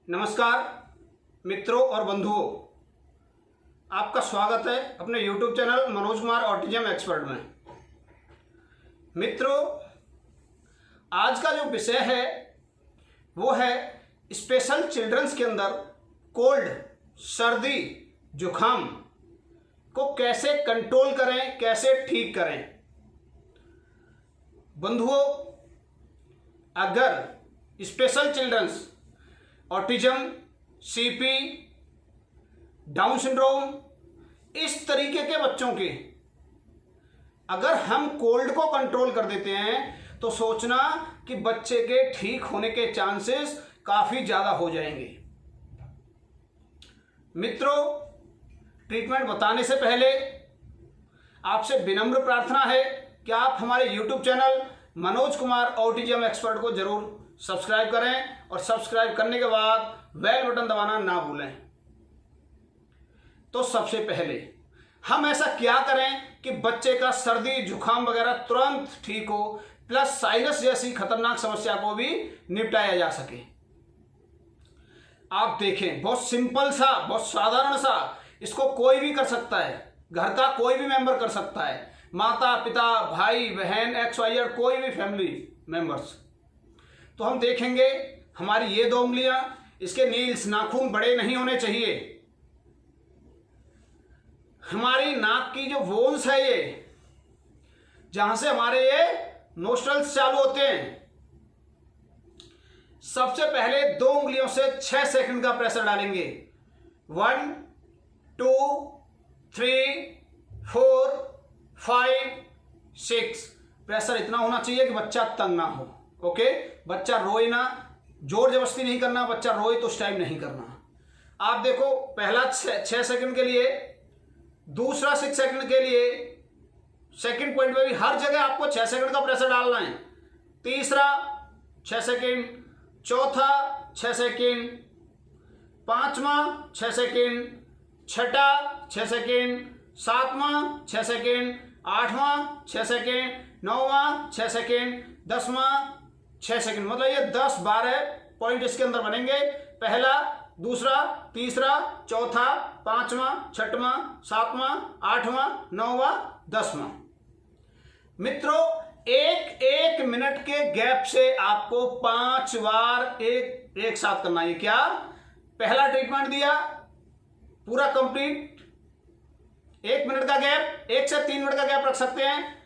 नमस्कार मित्रों और बंधुओं, आपका स्वागत है अपने YouTube channel Manoj Kumar autism expert में। मित्रों, आज का जो विषय है वो है स्पेशल चिल्ड्रंस के अंदर कोल्ड, सर्दी, जुखाम को कैसे कंट्रोल करें, कैसे ठीक करें। बंधुओं, अगर special childrens, autism, CP, Down syndrome, इस तरीके के बच्चों के अगर हम कोल्ड को कंट्रोल कर देते हैं तो सोचना कि बच्चे के ठीक होने के चांसेस काफ़ी ज़्यादा हो जाएंगे। मित्रों, ट्रीटमेंट बताने से पहले आपसे विनम्र प्रार्थना है कि आप हमारे YouTube channel Manoj Kumar autism expert को जरूर सब्सक्राइब करें और सब्सक्राइब करने के बाद बेल बटन दबाना ना भूलें। तो सबसे पहले हम ऐसा क्या करें कि बच्चे का सर्दी, जुखाम वगैरह तुरंत ठीक हो, प्लस साइनस जैसी खतरनाक समस्या को भी निपटाया जा सके। आप देखें, बहुत सिंपल सा, बहुत साधारण सा, इसको कोई भी कर सकता है, घर का कोई भी मेंबर कर सकता है, माता पिता, भाई बहन, XYZ, कोई भी फैमिली मेंबर्स। तो हम देखेंगे हमारी ये 2 उंगलियां, इसके नील्स, नाखून बड़े नहीं होने चाहिए। हमारी नाक की जो वोन्स है, ये जहां से हमारे ये नोस्ट्रल्स चालू होते हैं, सबसे पहले 2 उंगलियों से 6 सेकंड का प्रेशर डालेंगे। 1 2 3 4 5 6। प्रेशर इतना होना चाहिए कि बच्चा तंग ना हो। ओके, बच्चा रोए ना, जोर जबरदस्ती नहीं करना, बच्चा रोए तो उस टाइम नहीं करना। आप देखो, पहला 6 सेकंड के लिए, दूसरा 6 सेकंड के लिए, सेकंड पॉइंट पे भी हर जगह आपको 6 सेकंड का प्रेशर डालना है। तीसरा 6 सेकंड, चौथा 6 सेकंड, पांचवा 6 सेकंड, छठा 6 सेकंड, सातवां 6 सेकंड, आठवां 6 सेकंड, नौवां 6 सेकंड, 10वां 6 सेकंड। मतलब ये 10-12 पॉइंट इसके अंदर बनेंगे। पहला, दूसरा, तीसरा, चौथा, पांचवा, छठवां, सातवां, आठवां, नौवां, 10वां। मित्रों, एक मिनट के गैप से आपको 5 बार एक साथ करना है। क्या? पहला ट्रीटमेंट दिया, पूरा कंप्लीट, 1 मिनट का गैप, 1 से 3 मिनट का गैप रख सकते हैं।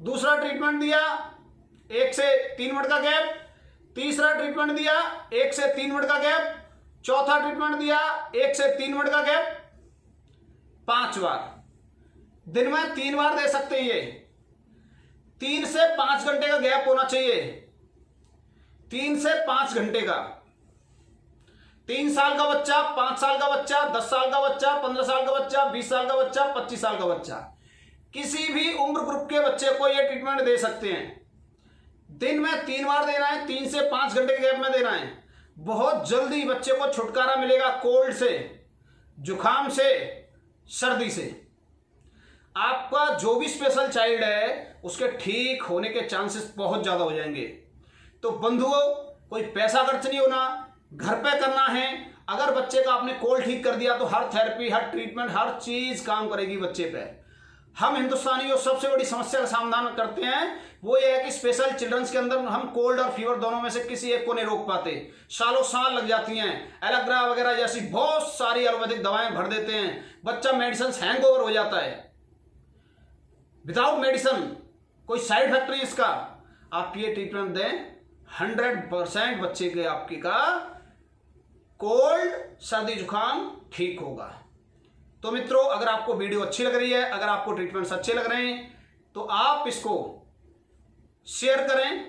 दूसरा ट्रीटमेंट दिया, 1 से 3 मिनट का गैप। तीसरा ट्रीटमेंट दिया, 1 से 3 मिनट का गैप। चौथा ट्रीटमेंट दिया, 1 से 3 मिनट का गैप। 5 बार, दिन में 3 बार दे सकते हैं। ये 3 से 5 घंटे का गैप होना चाहिए। 3 से 5 घंटे का। 3 साल का बच्चा, 5 साल का बच्चा, 10 साल का बच्चा, 15 साल का बच्चा, 20 साल का बच्चा, 25 साल का बच्चा, किसी भी उम्र ग्रुप के बच्चे को यह ट्रीटमेंट दे सकते हैं। दिन में 3 बार देना है, 3 से 5 घंटे के गैप में देना है। बहुत जल्दी बच्चे को छुटकारा मिलेगा कोल्ड से, जुखाम से, सर्दी से। आपका जो भी स्पेशल चाइल्ड है उसके ठीक होने के चांसेस बहुत ज्यादा हो जाएंगे। तो बंधुओं, कोई पैसा खर्च नहीं होना, घर पे करना है। अगर बच्चे का आपने कोल्ड ठीक कर दिया तो हर थेरेपी, हर ट्रीटमेंट, हर चीज काम करेगी बच्चे पे। हम हिंदुस्तानी जो सबसे बड़ी समस्या का समाधान करते हैं वो ये है कि स्पेशल चिल्ड्रंस के अंदर हम कोल्ड और फीवर दोनों में से किसी एक को नहीं रोक पाते। सालों साल लग जाती हैं। एलोग्रा वगैरह जैसी बहुत सारी एलोपैथिक दवाएं भर देते हैं, बच्चा मेडिसिन हैंगओवर हो जाता है। विदाउट मेडिसिन कोई साइड इफेक्ट नहीं इसका। आप ये ट्रीटमेंट दें, 100% बच्चे के आपके का कोल्ड, सर्दी, जुखाम ठीक होगा। तो मित्रों, अगर आपको वीडियो अच्छी लग रही है, अगर आपको ट्रीटमेंट्स अच्छे लग रहे हैं, तो आप इसको शेयर करें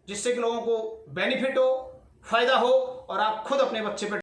जिससे कि लोगों को बेनिफिट हो, फायदा हो और आप खुद अपने बच्चे पे